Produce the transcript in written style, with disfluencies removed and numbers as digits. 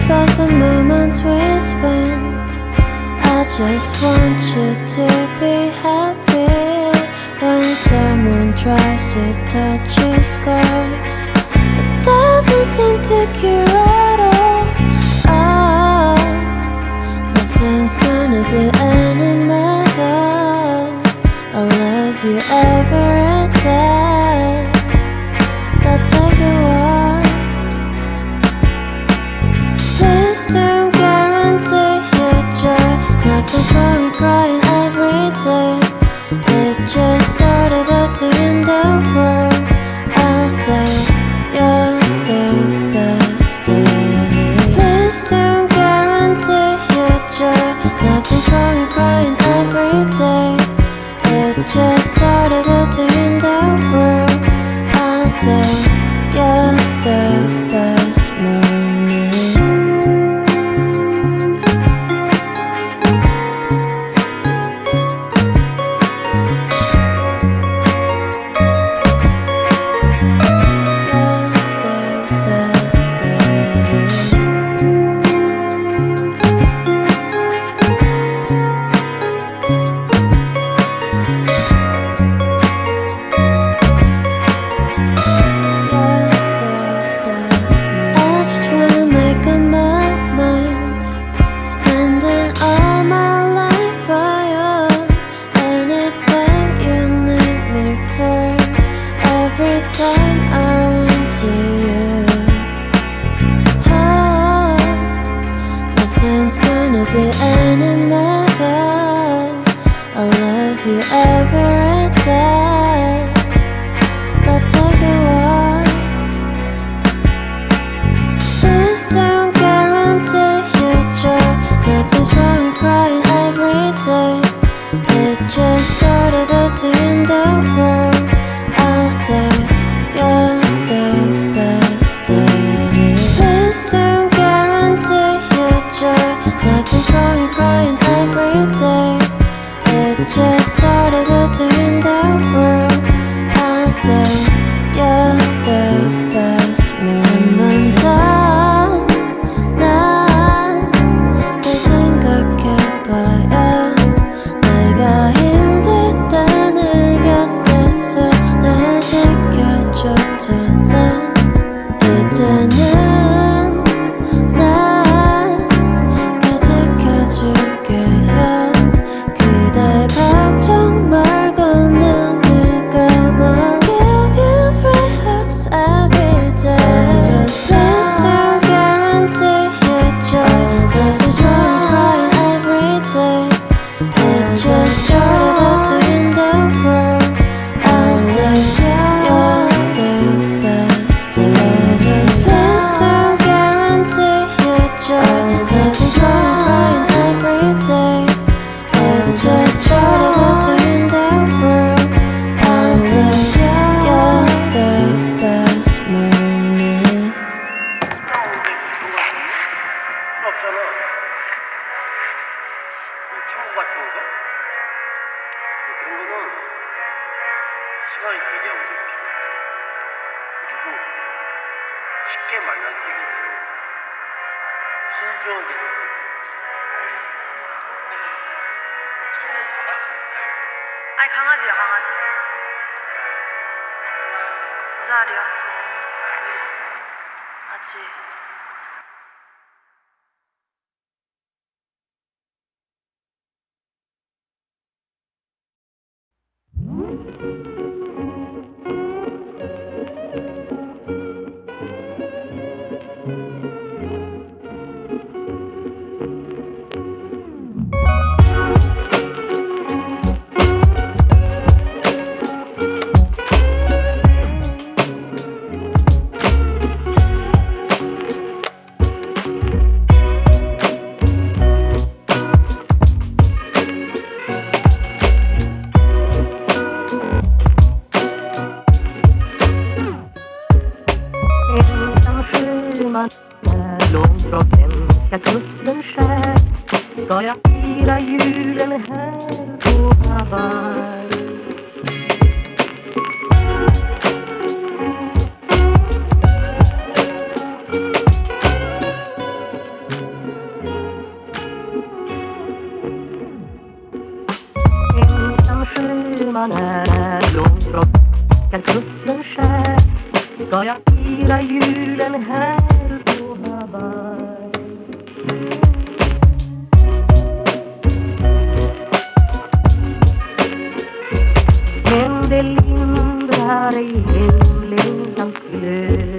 About the moments we spent, I just want you to be happy. When someone tries to touch your scars, it doesn't seem to cure at all. Nothing's gonna be any better. I'll love you every day. Let's take a walk. Please don't guarantee your joy. Nothing's wrong with crying every day. It's just sort of a thing in the world. I'll say you're the destiny. Please don't guarantee your joy. Nothing's wrong with crying every day. It's just sort of a thing in the world. I'll say you're the best moment. Just sort of a thing in the world. I'll say you're the best moment. 난 생각해봐야 내가 힘들 때 내 곁에서 날 지켜줬잖아. 이제는 날 지켜줄게요. 그대 걱정 말고 눈을 감아. Give you free hugs every day. Please don't guarantee your joy. Nothing's wrong with crying every day. It's just sort of a thing in the world. I'll say you're the destiny. Please don't guarantee your joy. Nothing's wrong with crying every day. It's just sort of a thing in the world. I'll say you're the best moment. 없잖아. 친구 같은 거? 그런 거는 시간이 되게 오래 필요해. 그리고 쉽게 만나서 해결되는 거야. 신중하게 생각해. 아니 강아지야 강아지. 2살이야. 아직. Ensam sjöman när långt från svenska kusten skär ska jag fira julen här på Hawaii. Ensam sjöman när långt från svenska kusten skär ska jag fira julen här på Hawaii. Men det lindrar ej hemlängtans glöd.